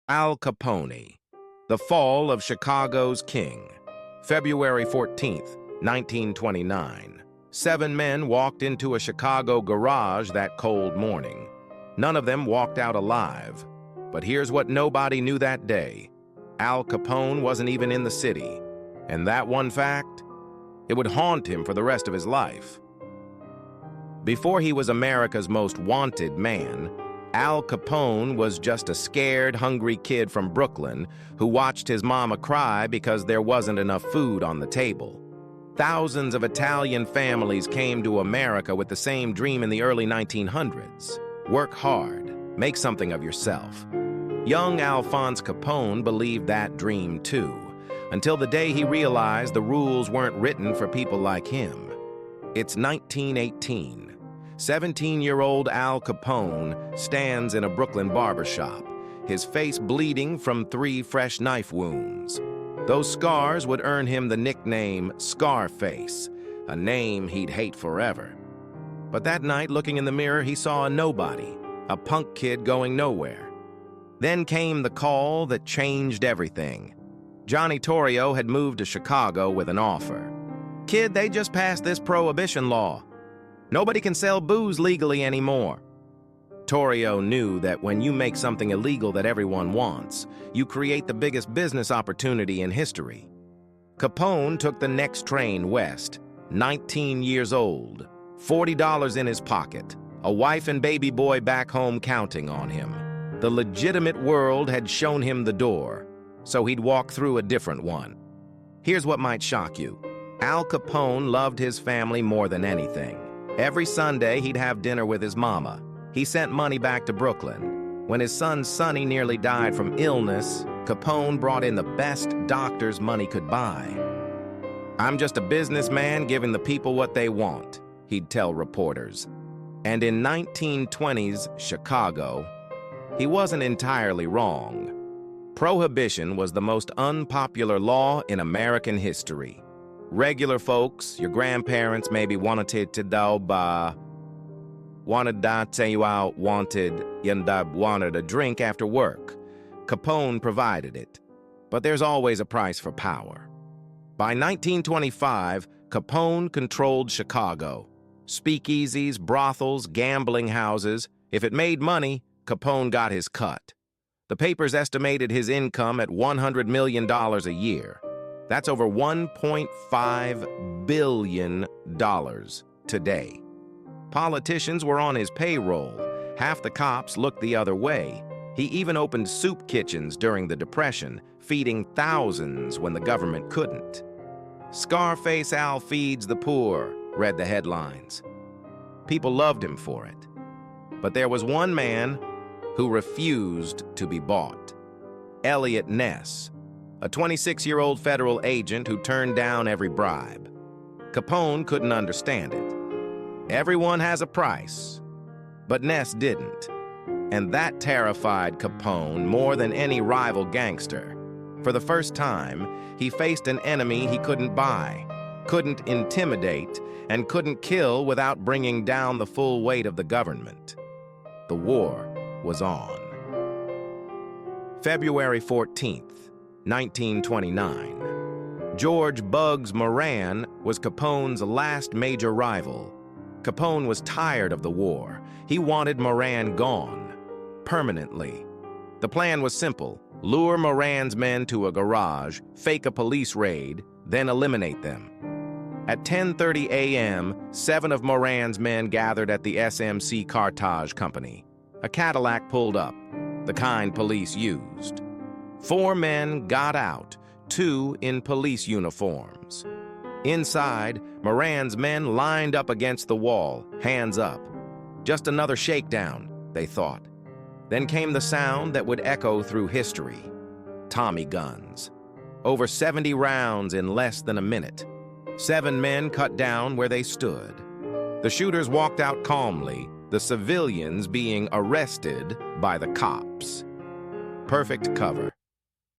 Al Capone, the fall of Chicago's king. February 14th, 1929. 7 men walked into a Chicago garage that cold morning. None of them walked out alive. But here's what nobody knew that day. Al Capone wasn't even in the city. And that one fact, it would haunt him for the rest of his life. Before he was America's most wanted man, Al Capone was just a scared, hungry kid from Brooklyn who watched his mama cry because there wasn't enough food on the table. Thousands of Italian families came to America with the same dream in the early 1900s. Work hard, make something of yourself. Young Alphonse Capone believed that dream too, until the day he realized the rules weren't written for people like him. It's 1918. 17-year-old Al Capone stands in a Brooklyn barbershop, his face bleeding from 3 fresh knife wounds. Those scars would earn him the nickname Scarface, a name he'd hate forever. But that night, looking in the mirror, he saw a nobody, a punk kid going nowhere. Then came the call that changed everything. Johnny Torrio had moved to Chicago with an offer. "Kid, they just passed this prohibition law. Nobody can sell booze legally anymore." Torrio knew that when you make something illegal that everyone wants, you create the biggest business opportunity in history. Capone took the next train west, 19 years old, $40 in his pocket, a wife and baby boy back home counting on him. The legitimate world had shown him the door, so he'd walk through a different one. Here's what might shock you. Al Capone loved his family more than anything. Every Sunday, he'd have dinner with his mama. He sent money back to Brooklyn. When his son Sonny nearly died from illness, Capone brought in the best doctors money could buy. "I'm just a businessman giving the people what they want," he'd tell reporters. And in 1920s Chicago, he wasn't entirely wrong. Prohibition was the most unpopular law in American history. Regular folks, your grandparents maybe wanted a drink after work. Capone provided it. But there's always a price for power. By 1925, Capone controlled Chicago. Speakeasies, brothels, gambling houses. If it made money, Capone got his cut. The papers estimated his income at $100 million a year. That's over $1.5 billion today. Politicians were on his payroll. Half the cops looked the other way. He even opened soup kitchens during the Depression, feeding thousands when the government couldn't. "Scarface Al feeds the poor," read the headlines. People loved him for it. But there was one man who refused to be bought. Eliot Ness, a 26-year-old federal agent who turned down every bribe. Capone couldn't understand it. Everyone has a price, but Ness didn't. And that terrified Capone more than any rival gangster. For the first time, he faced an enemy he couldn't buy, couldn't intimidate, and couldn't kill without bringing down the full weight of the government. The war was on. February 14th, 1929. George Bugs Moran was Capone's last major rival. Capone was tired of the war. He wanted Moran gone, permanently. The plan was simple: lure Moran's men to a garage, fake a police raid, then eliminate them. At 10:30 a.m., 7 of Moran's men gathered at the SMC Cartage Company. A Cadillac pulled up, the kind police used. 4 men got out, 2 in police uniforms. Inside, Moran's men lined up against the wall, hands up. Just another shakedown, they thought. Then came the sound that would echo through history: Tommy guns. Over 70 rounds in less than a minute. 7 men cut down where they stood. The shooters walked out calmly, the civilians being arrested by the cops. Perfect cover.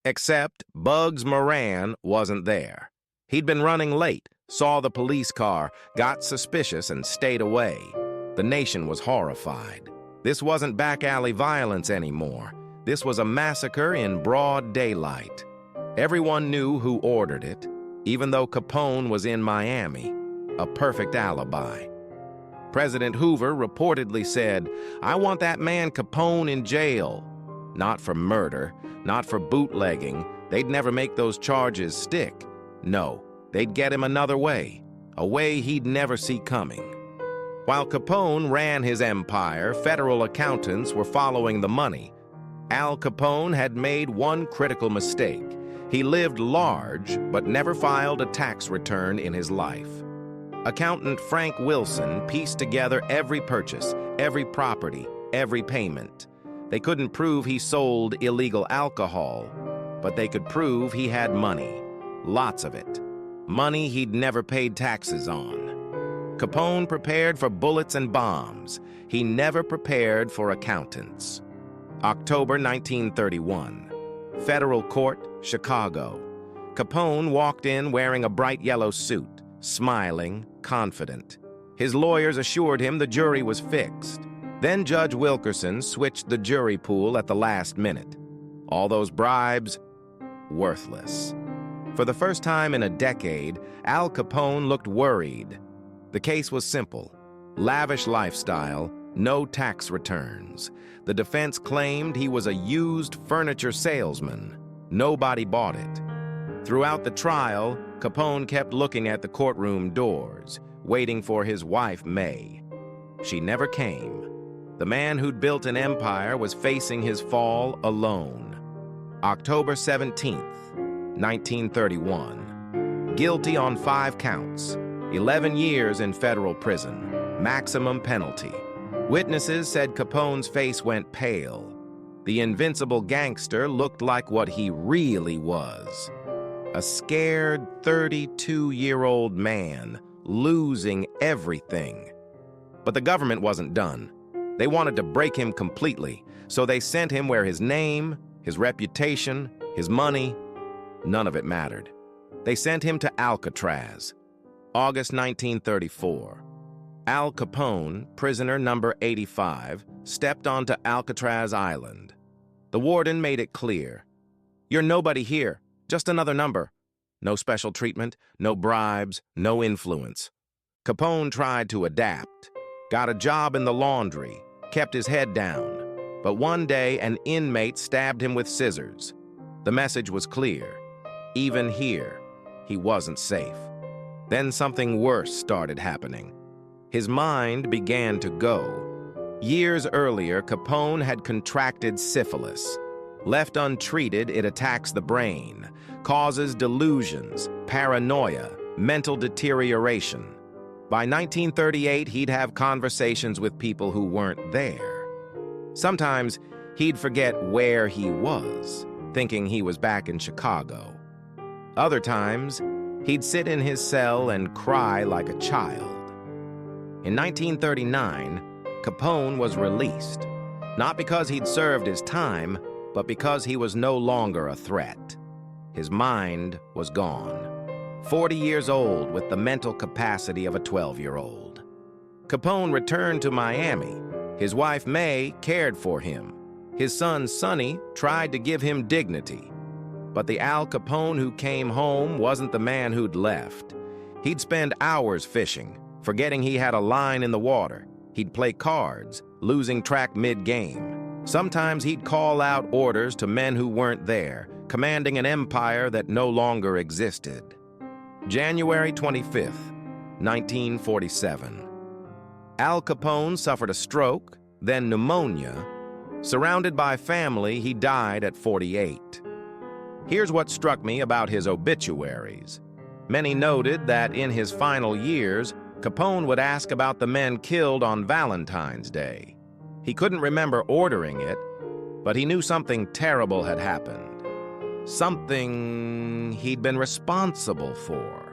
Except Bugs Moran wasn't there. He'd been running late, saw the police car, got suspicious, and stayed away. The nation was horrified. This wasn't back alley violence anymore. This was a massacre in broad daylight. Everyone knew who ordered it, even though Capone was in Miami, a perfect alibi. President Hoover reportedly said, "I want that man Capone in jail." Not for murder, not for bootlegging. They'd never make those charges stick. No, they'd get him another way, a way he'd never see coming. While Capone ran his empire, federal accountants were following the money. Al Capone had made one critical mistake. He lived large, but never filed a tax return in his life. Accountant Frank Wilson pieced together every purchase, every property, every payment. They couldn't prove he sold illegal alcohol, but they could prove he had money, lots of it. Money he'd never paid taxes on. Capone prepared for bullets and bombs. He never prepared for accountants. October 1931. Federal Court, Chicago. Capone walked in wearing a bright yellow suit, smiling, confident. His lawyers assured him the jury was fixed. Then Judge Wilkerson switched the jury pool at the last minute. All those bribes, worthless. For the first time in a decade, Al Capone looked worried. The case was simple. Lavish lifestyle, no tax returns. The defense claimed he was a used furniture salesman. Nobody bought it. Throughout the trial, Capone kept looking at the courtroom doors, waiting for his wife, May. She never came. The man who'd built an empire was facing his fall alone. October 17th, 1931. Guilty on 5 counts. 11 years in federal prison. Maximum penalty. Witnesses said Capone's face went pale. The invincible gangster looked like what he really was. A scared 32-year-old man, losing everything. But the government wasn't done. They wanted to break him completely, so they sent him where his name, his reputation, his money, none of it mattered. They sent him to Alcatraz. August 1934. Al Capone, prisoner number 85, stepped onto Alcatraz Island. The warden made it clear. "You're nobody here, just another number." No special treatment, no bribes, no influence. Capone tried to adapt, got a job in the laundry, kept his head down. But one day, an inmate stabbed him with scissors. The message was clear. Even here, he wasn't safe. Then something worse started happening. His mind began to go. Years earlier, Capone had contracted syphilis. Left untreated, it attacks the brain, causes delusions, paranoia, mental deterioration. By 1938, he'd have conversations with people who weren't there. Sometimes, he'd forget where he was, thinking he was back in Chicago. Other times, he'd sit in his cell and cry like a child. In 1939, Capone was released, not because he'd served his time, but because he was no longer a threat. His mind was gone. 40 years old with the mental capacity of a 12-year-old. Capone returned to Miami. His wife, May, cared for him. His son, Sonny, tried to give him dignity. But the Al Capone who came home wasn't the man who'd left. He'd spend hours fishing, forgetting he had a line in the water. He'd play cards, losing track mid-game. Sometimes he'd call out orders to men who weren't there, commanding an empire that no longer existed. January 25th, 1947. Al Capone suffered a stroke, then pneumonia. Surrounded by family, he died at 48. Here's what struck me about his obituaries. Many noted that in his final years, Capone would ask about the men killed on Valentine's Day. He couldn't remember ordering it, but he knew something terrible had happened. Something he'd been responsible for.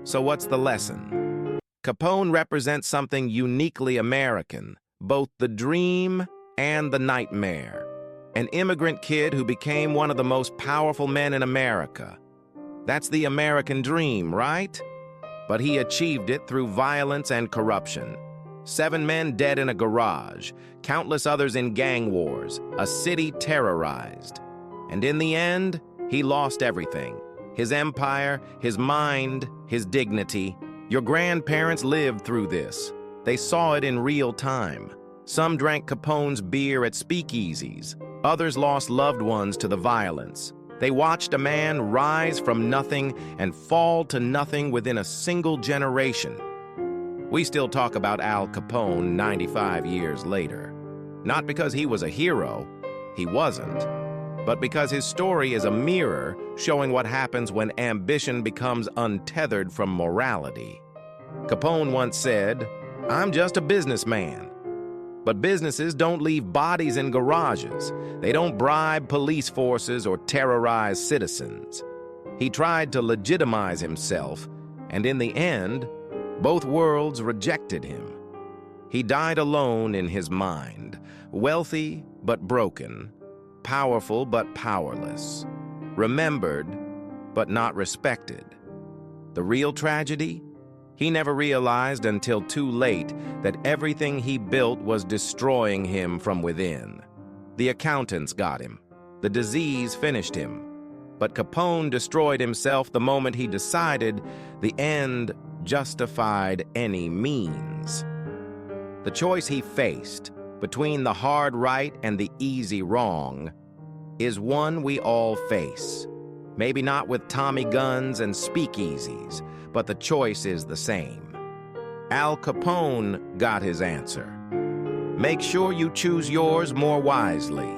So what's the lesson? Capone represents something uniquely American, both the dream and the nightmare. An immigrant kid who became one of the most powerful men in America. That's the American dream, right? But he achieved it through violence and corruption. 7 men dead in a garage, countless others in gang wars, a city terrorized. And in the end, he lost everything. His empire, his mind, his dignity. Your grandparents lived through this. They saw it in real time. Some drank Capone's beer at speakeasies. Others lost loved ones to the violence. They watched a man rise from nothing and fall to nothing within a single generation. We still talk about Al Capone 95 years later. Not because he was a hero, he wasn't, but because his story is a mirror showing what happens when ambition becomes untethered from morality. Capone once said, "I'm just a businessman." But businesses don't leave bodies in garages. They don't bribe police forces or terrorize citizens. He tried to legitimize himself, and in the end, both worlds rejected him. He died alone in his mind, wealthy but broken, powerful but powerless, remembered but not respected. The real tragedy? He never realized until too late that everything he built was destroying him from within. The accountants got him. The disease finished him. But Capone destroyed himself the moment he decided the end justified any means. The choice he faced between the hard right and the easy wrong is one we all face. Maybe not with Tommy guns and speakeasies, but the choice is the same. Al Capone got his answer. Make sure you choose yours more wisely.